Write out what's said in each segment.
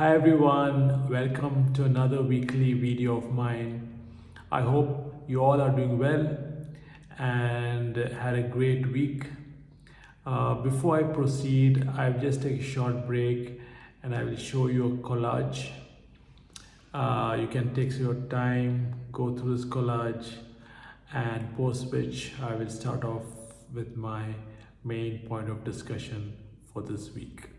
Hi everyone, welcome to another weekly video of mine. I hope you all are doing well and had a great week. Before I proceed, I'll just take a short break and I will show you a collage. You can take your time, go through this collage, and post which I will start off with my main point of discussion for this week.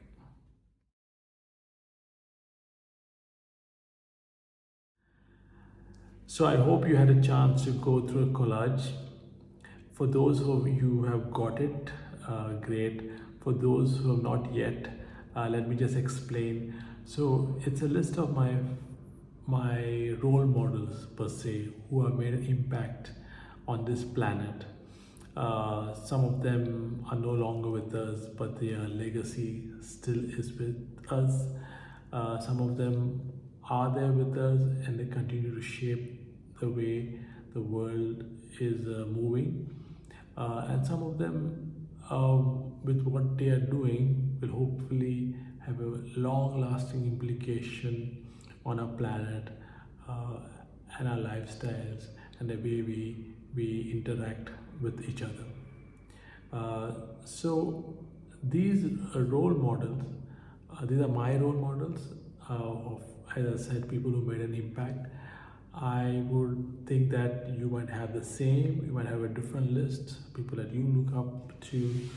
So I hope you had a chance to go through a collage. For those of you who have got it, great. For those who have not yet, let me just explain. So it's a list of my role models per se who have made an impact on this planet. Some of them are no longer with us, but their legacy still is with us. Some of them are there with us and they continue to shape the way the world is moving. And some of them, with what they are doing, will hopefully have a long lasting implication on our planet and our lifestyles and the way we interact with each other. So these role models, these are my role models of, as I said, people who made an impact. I would think that you might have the same, you might have a different list, people that you look up to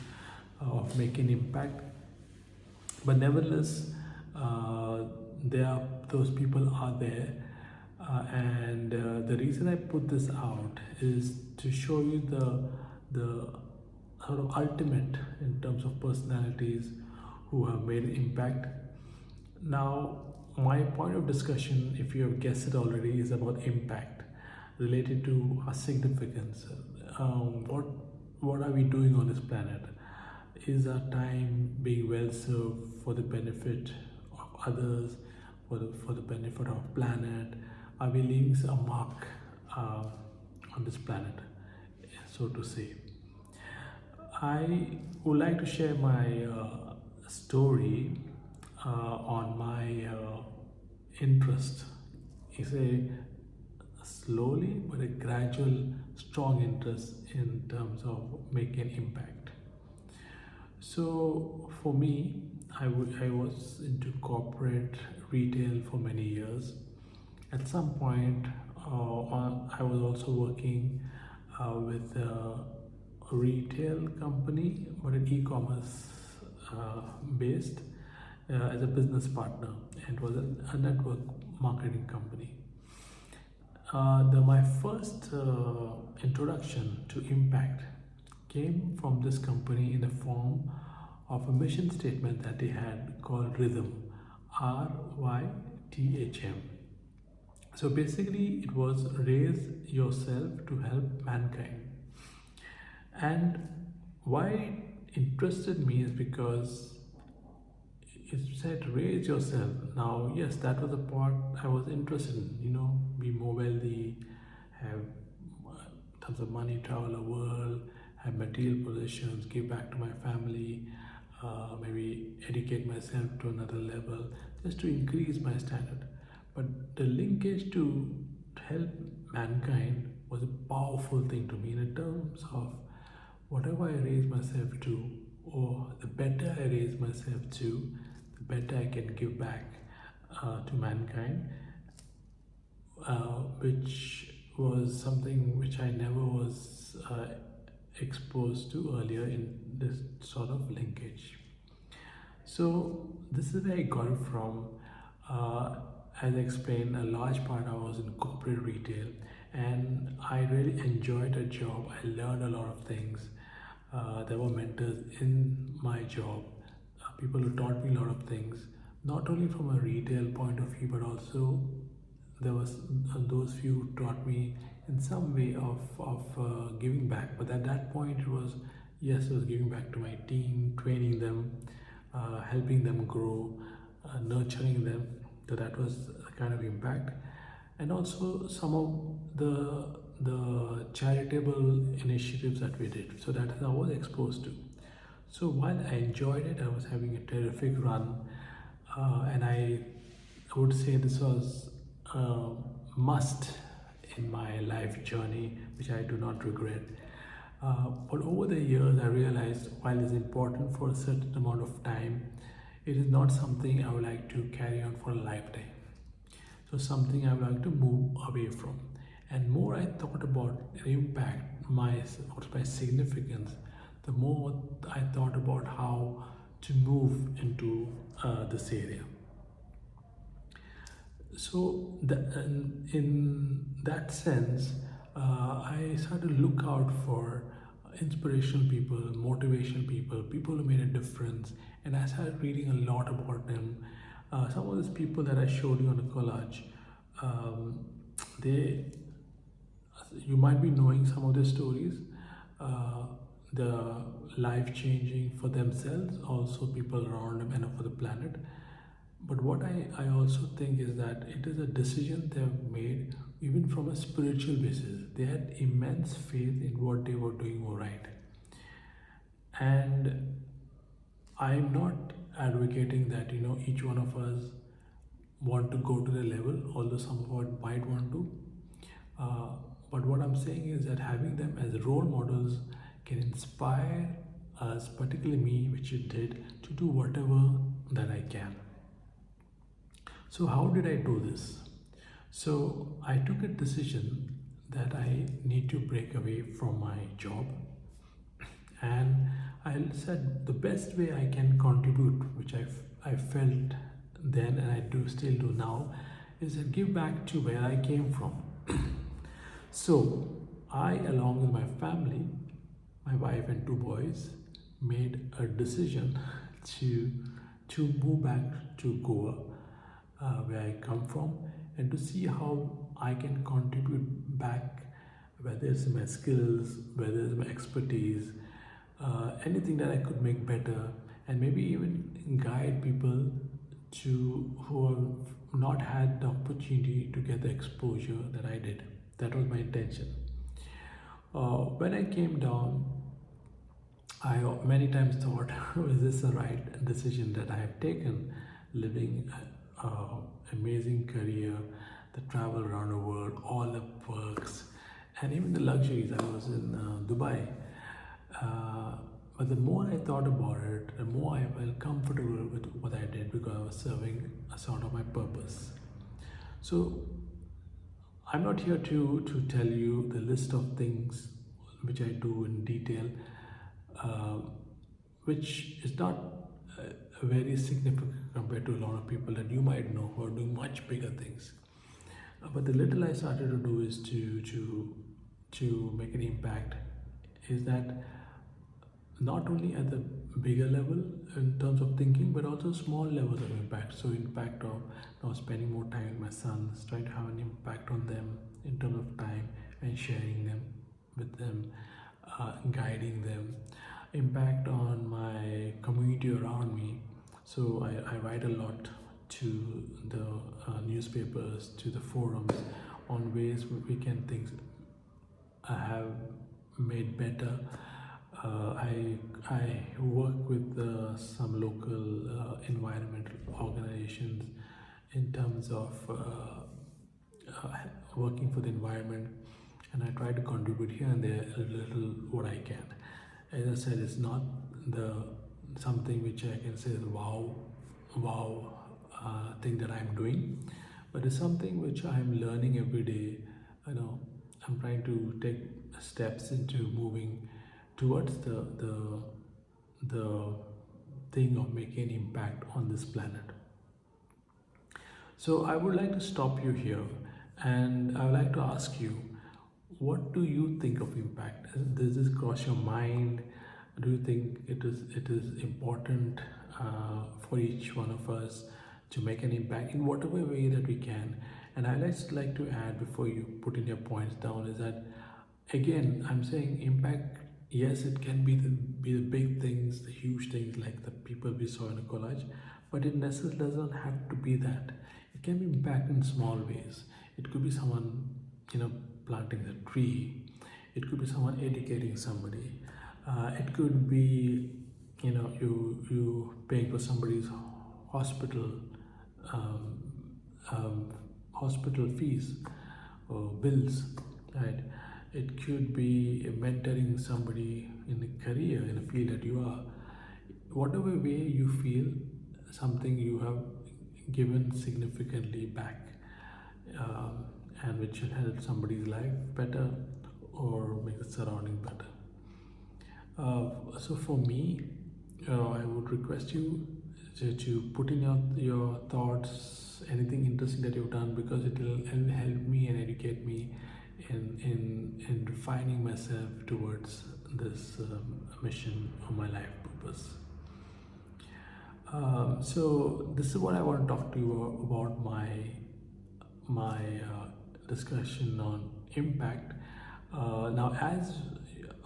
of making impact. But nevertheless, there are those people are there, and the reason I put this out is to show you the sort of ultimate in terms of personalities who have made an impact. Now, my point of discussion, if you have guessed it already, is about impact related to our significance. What are we doing on this planet? Is our time being well served for the benefit of others, for the benefit of planet? Are we leaving a mark on this planet, so to say? I would like to share my story on my interest. It's a slowly but a gradual, strong interest in terms of making impact. So for me, I was into corporate retail for many years. At some point, I was also working with a retail company, but an e-commerce based as a business partner. It was a network marketing company. My first introduction to impact came from this company in the form of a mission statement that they had called Rhythm, RYTHM. So basically, it was raise yourself to help mankind. And why it interested me is because it said raise yourself. Now, yes, that was the part I was interested in, be more wealthy, have tons of money, travel the world, have material possessions, give back to my family, maybe educate myself to another level, just to increase my standard. But the linkage to help mankind was a powerful thing to me in terms of whatever I raise myself to, or the better I raise myself to, the better I can give back to mankind, which was something which I never was exposed to earlier in this sort of linkage. So this is where I got it from. As I explained, a large part I was in corporate retail, and I really enjoyed the job. I learned a lot of things. There were mentors in my job, people who taught me a lot of things, not only from a retail point of view, but also there was those few taught me in some way of giving back. But at that point, it was yes, it was giving back to my team, training them, helping them grow, nurturing them. So that was the kind of impact, and also some of the charitable initiatives that we did. So that is I was exposed to. So while I enjoyed it, I was having a terrific run, and I I would say this was a must in my life journey, which I do not regret. But over the years, I realized while it's important for a certain amount of time, it is not something I would like to carry on for a lifetime. So something I would like to move away from. And more I thought about the impact, what's my significance, the more I thought about how to move into this area. So in that sense, I started to look out for inspirational people, motivational people, people who made a difference, and I started reading a lot about them. Some of these people that I showed you on the collage, um, they you might be knowing some of their stories. The life changing for themselves, also people around them, and for the planet. But what I also think is that it is a decision they have made even from a spiritual basis. They had immense faith in what they were doing all right. And I'm not advocating that each one of us want to go to the level, although some of us might want to. Uh, but what I'm saying is that having them as role models can inspire us, particularly me, which it did, to do whatever that I can. So, how did I do this? So, I took a decision that I need to break away from my job, and I said the best way I can contribute, which I felt then and I do still do now, is to give back to where I came from. So, I, along with my family, my wife and two boys, made a decision to move back to Goa, where I come from, and to see how I can contribute back, whether it's my skills, whether it's my expertise, anything that I could make better, and maybe even guide people who have not had the opportunity to get the exposure that I did. That was my intention. When I came down, I many times thought, is this the right decision that I have taken, living an amazing career, the travel around the world, all the perks, and even the luxuries. I was in Dubai. But the more I thought about it, the more I felt comfortable with what I did because I was serving a sort of my purpose. So I'm not here to tell you the list of things which I do in detail, uh, which is not very significant compared to a lot of people that you might know who are doing much bigger things. But the little I started to do is to make an impact. Is that not only at the bigger level in terms of thinking, but also small levels of impact. So impact of now spending more time with my sons, trying to have an impact on them in terms of time and sharing them with them, guiding them, impact on my community around me. So I write a lot to the newspapers, to the forums on ways we can things have made better. I work with some local environmental organizations in terms of working for the environment, and I try to contribute here and there a little what I can. As I said, it's not the something which I can say is wow thing that I'm doing, but it's something which I'm learning every day. I'm trying to take steps into moving towards the thing of making an impact on this planet. So I would like to stop you here, and I would like to ask you, what do you think of impact? Does this cross your mind? Do you think it is important for each one of us to make an impact in whatever way that we can? And I just like to add before you put in your points down is that again I'm saying impact. Yes, it can be the big things, the huge things like the people we saw in a collage, but it necessarily doesn't have to be that. It can be impact in small ways. It could be someone, planting a tree. It could be someone educating somebody. It could be, you paying for somebody's hospital um, hospital fees or bills, right? It could be mentoring somebody in a career in a field that you are. Whatever way you feel something you have given significantly back, and which will help somebody's life better or make the surrounding better. So for me, I would request you to put in your thoughts, anything interesting that you've done, because it will help me and educate me in refining myself towards this mission or my life purpose. So this is what I want to talk to you about, my discussion on impact. Now, as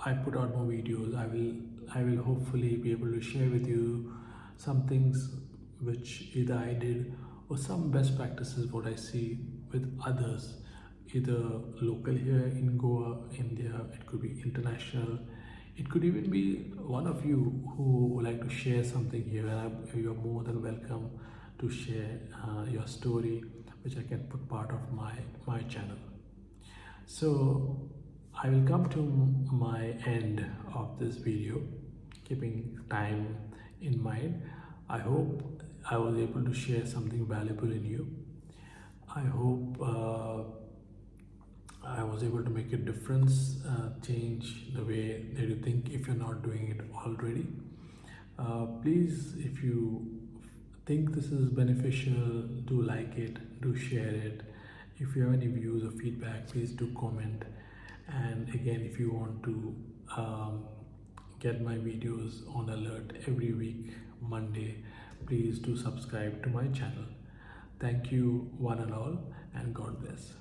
I put out more videos, I will hopefully be able to share with you some things which either I did or some best practices what I see with others, either local here in Goa, India. It could be international. It could even be one of you who would like to share something here, and you're more than welcome to share your story, which I can put part of my channel. So I will come to my end of this video, keeping time in mind. I hope I was able to share something valuable in you. I hope I was able to make a difference, change the way that you think if you're not doing it already. Please, if you think this is beneficial, do like it, do share it. If you have any views or feedback, please do comment. And again, if you want to get my videos on alert every week, Monday, please do subscribe to my channel. Thank you, one and all, and God bless.